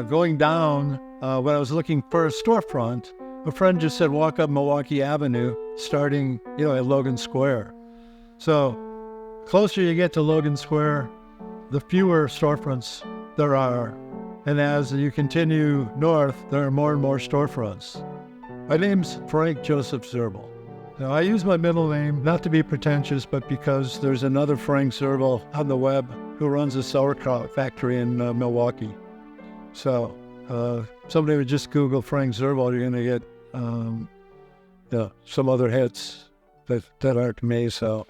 Going down, when I was looking for a storefront, a friend just said, walk up Milwaukee Avenue, starting, at Logan Square. So closer you get to Logan Square, the fewer storefronts there are. And as you continue north, there are more and more storefronts. My name's Frank Joseph Zirbel. Now, I use my middle name not to be pretentious, but because there's another Frank Zirbel on the web who runs a sauerkraut factory in Milwaukee. So somebody would just Google Frank Zirbel, you're going to get some other hits that aren't me. So.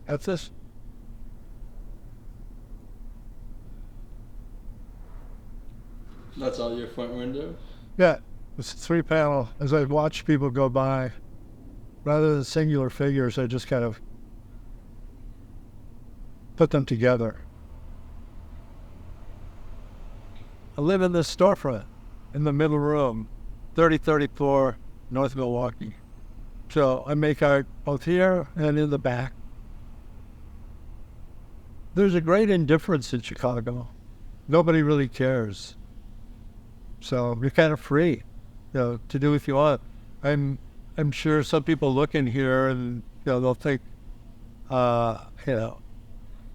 That's this. That's all your front window? Yeah, it's a 3-panel. As I watch people go by, rather than singular figures, I just kind of put them together. I live in this storefront in the middle room, 3034 North Milwaukee. So I make art both here and in the back. There's a great indifference in Chicago. Nobody really cares. So you're kind of free, to do what you want. I'm sure some people look in here and they'll think, the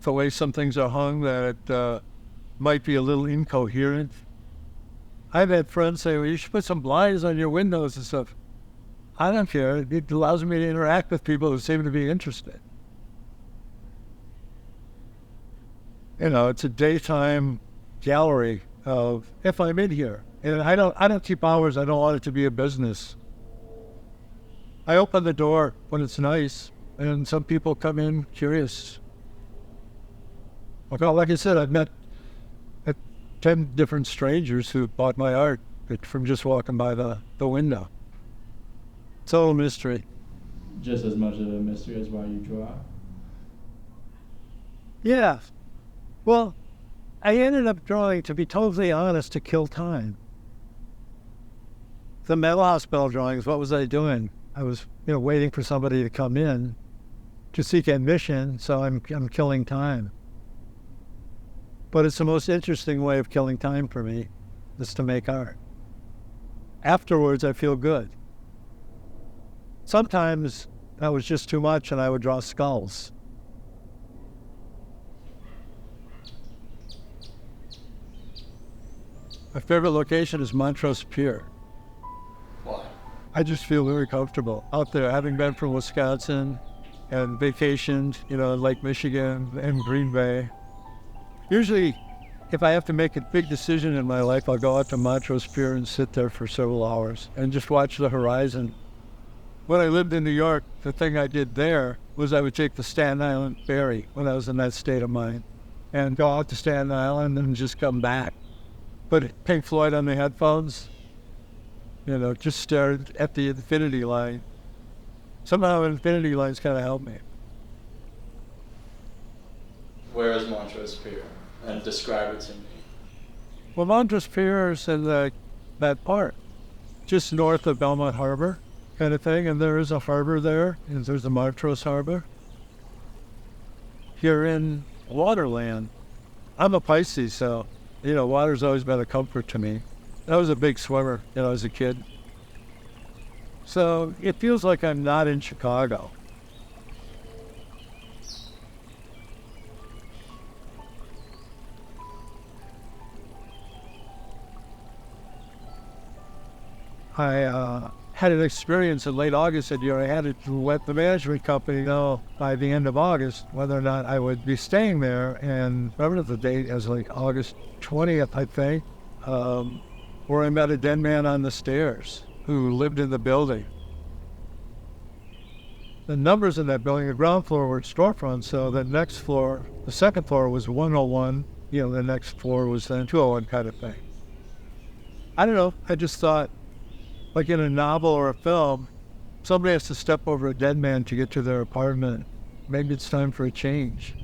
way some things are hung, that it might be a little incoherent. I've had friends say, well, you should put some blinds on your windows and stuff. I don't care. It allows me to interact with people who seem to be interested. It's a daytime gallery of if I'm in here. And I don't keep hours. I don't want it to be a business. I open the door when it's nice, and some people come in curious. Well, like I said, I've met 10 different strangers who bought my art from just walking by the window. It's a little mystery. Just as much of a mystery as why you draw? Yeah. Well, I ended up drawing, to be totally honest, to kill time. The mental hospital drawings, what was I doing? I was, waiting for somebody to come in to seek admission, so I'm killing time. But it's the most interesting way of killing time for me, is to make art. Afterwards, I feel good. Sometimes that was just too much, and I would draw skulls. My favorite location is Montrose Pier. Why? I just feel very comfortable out there, having been from Wisconsin and vacationed, in Lake Michigan and Green Bay. Usually, if I have to make a big decision in my life, I'll go out to Montrose Pier and sit there for several hours and just watch the horizon. When I lived in New York, the thing I did there was I would take the Staten Island ferry when I was in that state of mind and go out to Staten Island and just come back. But Pink Floyd on the headphones, just stared at the infinity line. Somehow infinity lines kind of helped me. Where is Montrose Pier? And describe it to me. Well, Montrose Pier is in that part, just north of Belmont Harbor kind of thing. And there is a harbor there, and there's the Montrose Harbor. You're in waterland. I'm a Pisces, so water's always been a comfort to me. I was a big swimmer, as a kid. So it feels like I'm not in Chicago. I had an experience in late August that year. I had to let the management company know by the end of August whether or not I would be staying there. And remember the date as August 20th, I think, where I met a dead man on the stairs who lived in the building. The numbers in that building, the ground floor were storefronts, so the next floor, the second floor was 101, the next floor was then 201 kind of thing. I don't know, I just thought, like in a novel or a film, somebody has to step over a dead man to get to their apartment. Maybe it's time for a change.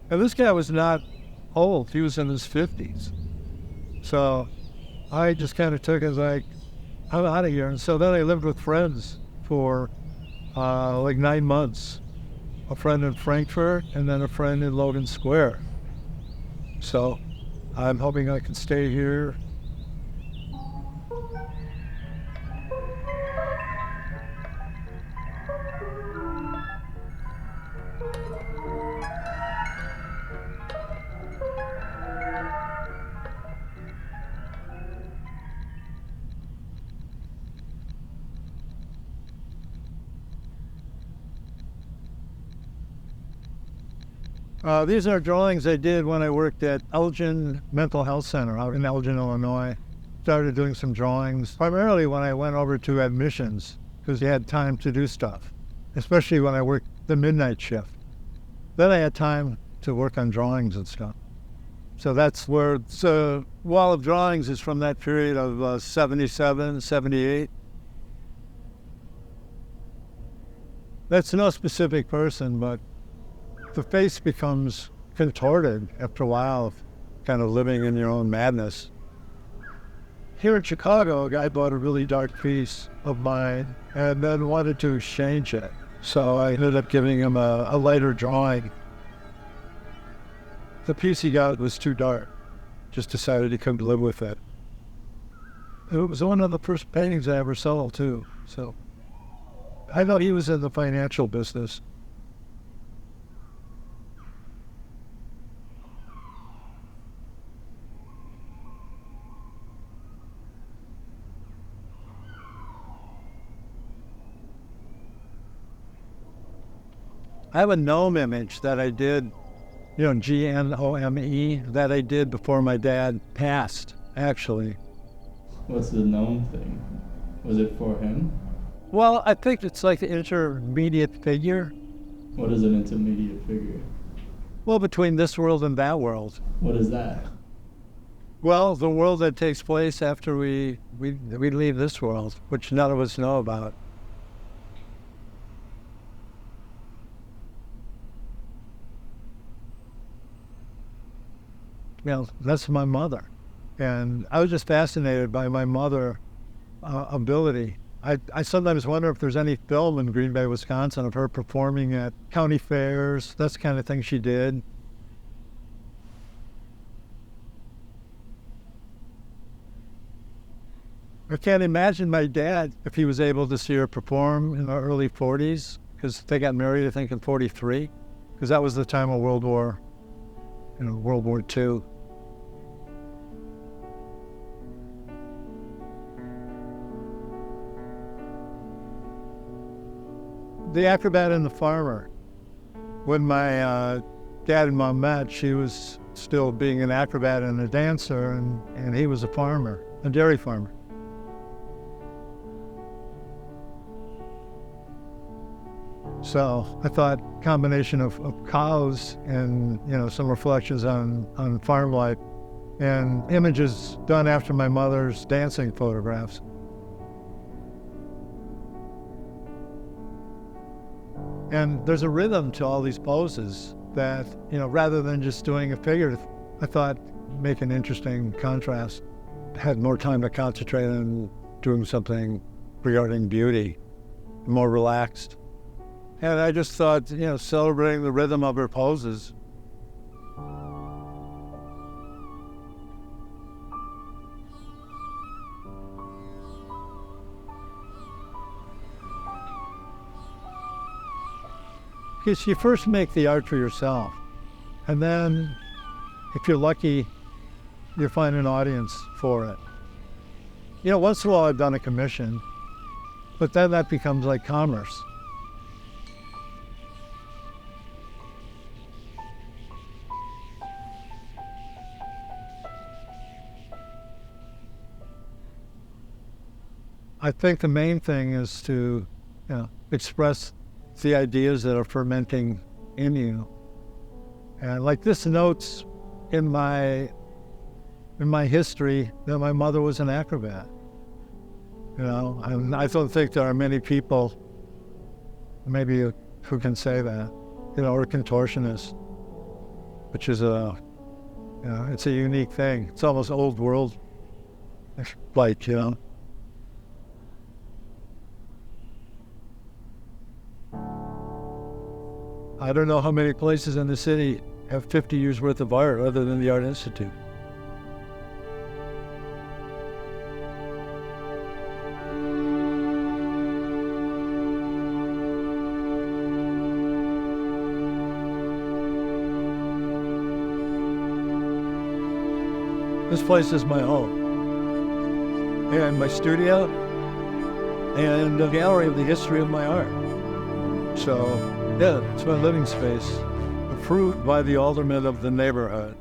And this guy was not old. He was in his 50s. So I just kind of took it as like, I'm out of here. And so then I lived with friends for like 9 months. A friend in Frankfurt and then a friend in Logan Square. So I'm hoping I can stay here. These are drawings I did when I worked at Elgin Mental Health Center out in Elgin, Illinois. Started doing some drawings, primarily when I went over to admissions, because you had time to do stuff, especially when I worked the midnight shift. Then I had time to work on drawings and stuff. So that's where, the wall of drawings is from that period of 77, 78. That's no specific person, but the face becomes contorted after a while of kind of living in your own madness. Here in Chicago, a guy bought a really dark piece of mine and then wanted to exchange it. So I ended up giving him a lighter drawing. The piece he got was too dark. Just decided he couldn't live with it. It was one of the first paintings I ever sold, too. So I know he was in the financial business. I have a gnome image that I did, Gnome, that I did before my dad passed, actually. What's the gnome thing? Was it for him? Well, I think it's like the intermediate figure. What is an intermediate figure? Well, between this world and that world. What is that? Well, the world that takes place after we leave this world, which none of us know about. That's my mother. And I was just fascinated by my mother's ability. I sometimes wonder if there's any film in Green Bay, Wisconsin of her performing at county fairs. That's the kind of thing she did. I can't imagine my dad if he was able to see her perform in the early 40s, because they got married, I think, in 43, because that was the time of World War II. The Acrobat and the Farmer. When my dad and mom met, she was still being an acrobat and a dancer, and he was a farmer, a dairy farmer. So I thought combination of cows and some reflections on farm life and images done after my mother's dancing photographs. And there's a rhythm to all these poses that, rather than just doing a figure, I thought make an interesting contrast. Had more time to concentrate on doing something regarding beauty, more relaxed. And I just thought, celebrating the rhythm of her poses. Because you first make the art for yourself, and then, if you're lucky, you find an audience for it. Once in a while I've done a commission, but then that becomes like commerce. I think the main thing is to express the ideas that are fermenting in you. And like this note's in my in my history that my mother was an acrobat. You know, and I don't think there are many people, maybe, who can say that, you know, or contortionist, which is it's a unique thing. It's almost old world, like, you know. I don't know how many places in the city have 50 years worth of art other than the Art Institute. This place is my home, and my studio, and a gallery of the history of my art. So, yeah, it's my living space, approved by the aldermen of the neighborhood.